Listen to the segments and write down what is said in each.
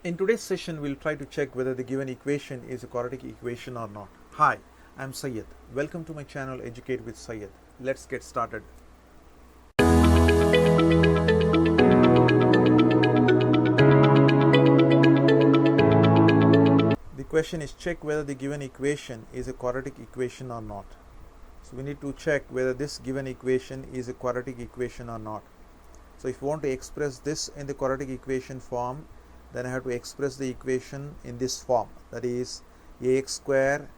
In today's session, we'll try to check whether the given equation is a quadratic equation or not. Hi, I'm Syed. Welcome to my channel Educate with Syed. Let's get started. The question is check whether the given equation is a quadratic equation or not. So we need to check whether this given equation is a quadratic equation or not. So if you want to express this in the quadratic equation form, then I have to express the equation in this form, that is ax square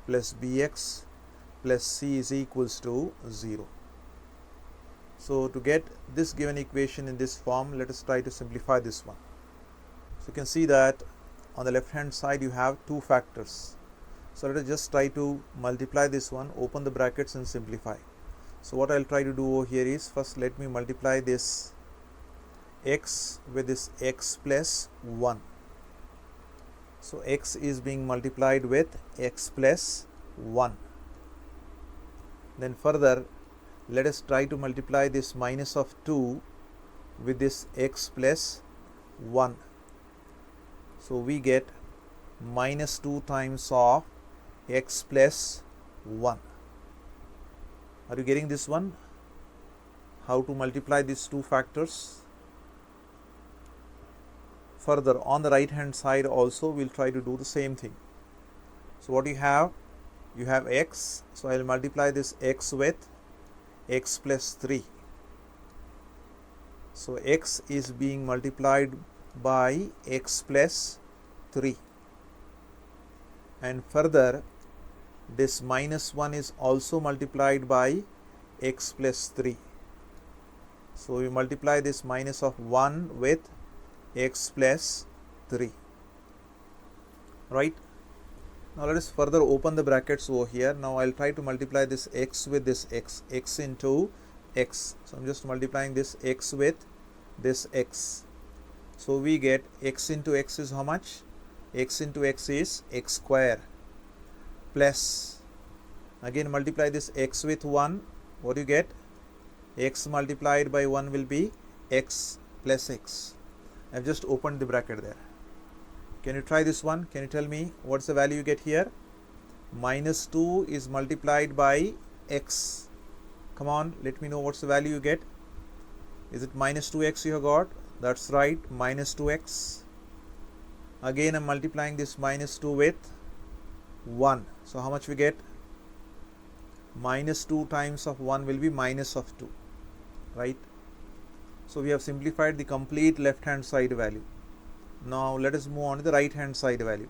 plus bx plus c is equals to 0. So to get this given equation in this form, let us try to simplify this one. So you can see that on the left hand side you have two factors. So let us just try to multiply this one, open the brackets and simplify. So what I'll try to do over here is, first let me multiply this x with this x plus 1. So x is being multiplied with x plus 1. Then further let us try to multiply this minus of 2 with this x plus 1. So we get minus 2 times of x plus 1. Are you getting this one? How to multiply these two factors? Further, on the right hand side also we'll try to do the same thing. So what you have x, so I'll multiply this x with x plus 3. So x is being multiplied by x plus 3, and further this minus 1 is also multiplied by x plus 3. So we multiply this minus of 1 with x plus 3, right? Now let us further open the brackets over here. Now I'll try to multiply this x with this x into x. So I'm just multiplying this x with this x. So we get x into x is how much? X into x is x square plus, again multiply this x with 1. What do you get? X multiplied by 1 will be x plus x. I've just opened the bracket there. Can you try this one? Can you tell me what's the value you get here? Minus 2 is multiplied by x. Come on, let me know what's the value you get. Is it minus 2x you have got? That's right, minus 2x. Again I'm multiplying this minus 2 with 1. So how much we get? Minus 2 times of 1 will be minus of 2, right? So we have simplified the complete left hand side value. Now let us move on to the right hand side value.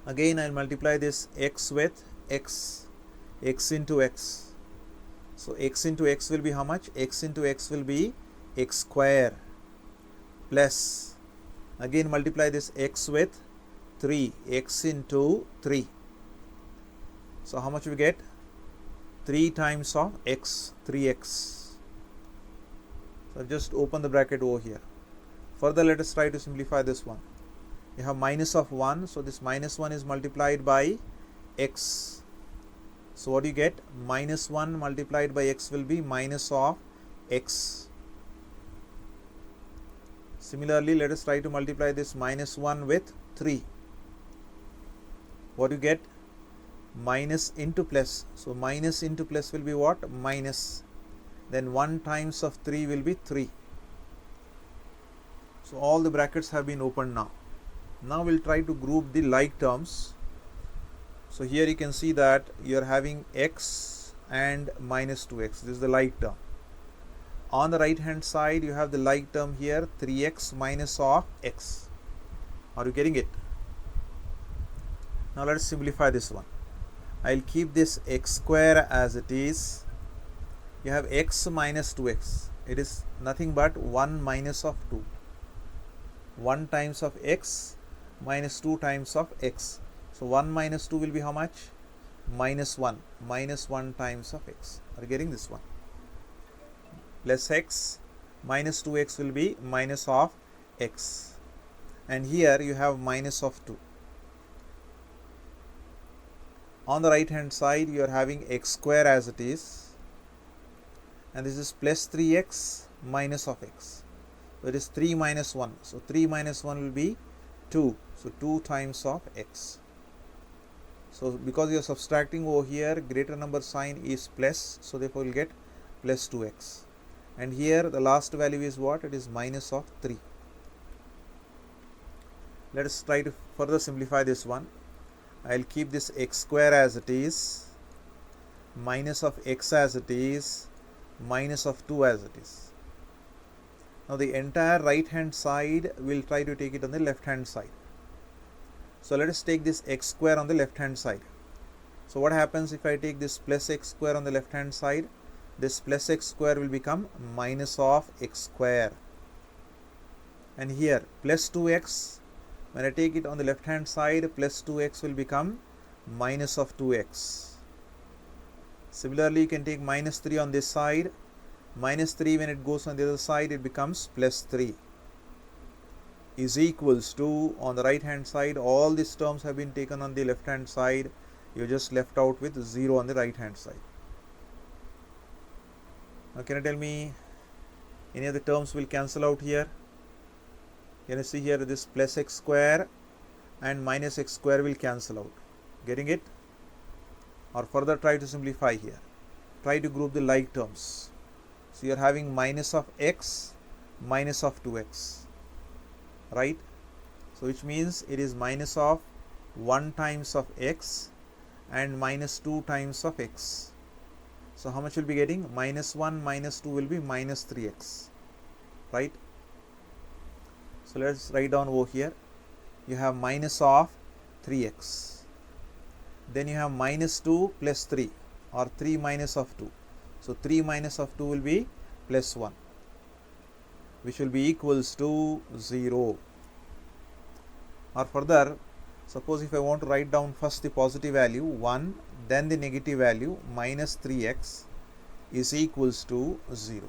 Again I'll multiply this x with x into x. So x into x will be how much? X into x will be x square plus, again multiply this x with 3, x into 3. So how much we get? 3 times of x, 3x. So just open the bracket over here. Further let us try to simplify this one. You have minus of 1, so this minus 1 is multiplied by x. So what do you get? Minus 1 multiplied by x will be minus of x. Similarly, let us try to multiply this minus 1 with 3. What do you get? Minus into plus. So minus into plus will be what? Minus. Then 1 times of 3 will be 3. So all the brackets have been opened now. Now we'll try to group the like terms. So here you can see that you are having x and minus 2x. This is the like term. On the right hand side you have the like term here, 3x minus of x. Are you getting it? Now let us simplify this one. I'll keep this x square as it is. You have x minus 2x. It is nothing but 1 minus of 2. 1 times of x minus 2 times of x. So 1 minus 2 will be how much? Minus 1. Minus 1 times of x. Are you getting this one? Plus x minus 2x will be minus of x. And here you have minus of 2. On the right hand side you are having x square as it is, and this is plus 3x minus of x. So it is 3 minus 1. So 3 minus 1 will be 2. So 2 times of x. So because you are subtracting over here, greater number sign is plus. So therefore you will get plus 2x. And here the last value is what? It is minus of 3. Let us try to further simplify this one. I will keep this x square as it is, minus of x as it is, minus of 2 as it is. Now the entire right hand side, we will try to take it on the left hand side. So let us take this x square on the left hand side. So what happens if I take this plus x square on the left hand side? This plus x square will become minus of x square. And here plus 2x, when I take it on the left hand side, plus 2x will become minus of 2x. Similarly, you can take minus 3 on this side. Minus 3 when it goes on the other side, it becomes plus 3 is equals to, on the right hand side, all these terms have been taken on the left hand side. You just left out with 0 on the right hand side. Now can you tell me any of the terms will cancel out here? Can you see here this plus x square and minus x square will cancel out? Getting it? Or further try to simplify here. Try to group the like terms. So you are having minus of x, minus of 2x. Right? So which means it is minus of 1 times of x and minus 2 times of x. So how much will be getting? Minus 1 minus 2 will be minus 3x. Right? So let's write down over here. You have minus of 3x. Then you have minus 2 plus 3, or 3 minus of 2. So 3 minus of 2 will be plus 1, which will be equals to 0. Or further, suppose if I want to write down first the positive value 1, then the negative value minus 3x is equals to 0.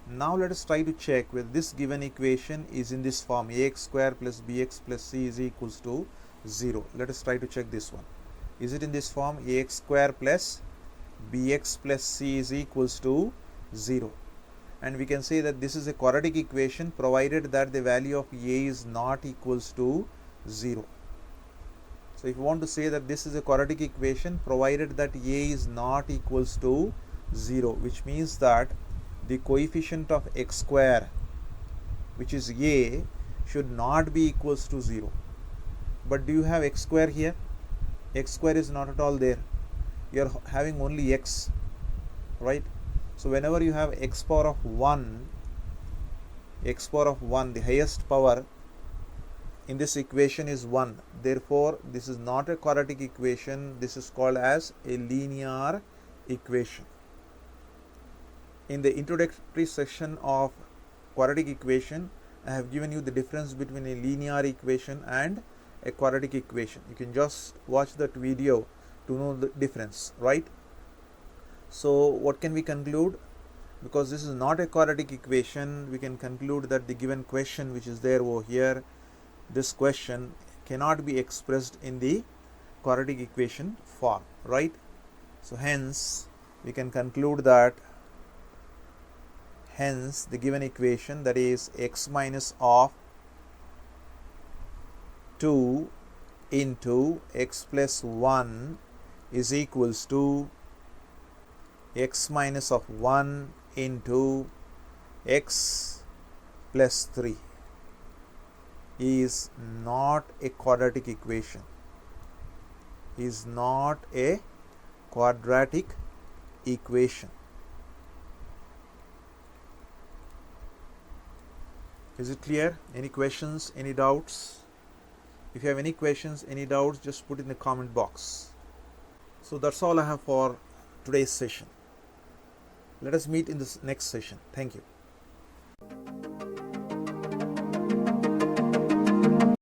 Now let us try to check whether this given equation is in this form: ax square plus bx plus c is equals to 0. Let us try to check this one. Is it in this form? Ax square plus bx plus c is equals to 0. And we can say that this is a quadratic equation provided that the value of a is not equals to 0. So if you want to say that this is a quadratic equation provided that a is not equals to 0, which means that the coefficient of x square, which is a, should not be equals to 0. But do you have x square here? X square is not at all there. You are having only x, right? So whenever you have x power of 1, the highest power in this equation is 1. Therefore, this is not a quadratic equation. This is called as a linear equation. In the introductory section of quadratic equation, I have given you the difference between a linear equation and a quadratic equation. You can just watch that video to know the difference, right? So what can we conclude? Because this is not a quadratic equation, we can conclude that the given question which is there over here, this question cannot be expressed in the quadratic equation form, right? So hence we can conclude that the given equation, that is x minus of 2 into x plus 1 is equals to x minus of 1 into x plus 3 is not a quadratic equation, is not a quadratic equation. Is it clear? Any questions, any doubts? If you have any questions, any doubts, just put in the comment box. So that's all I have for today's session. Let us meet in this next session. Thank you.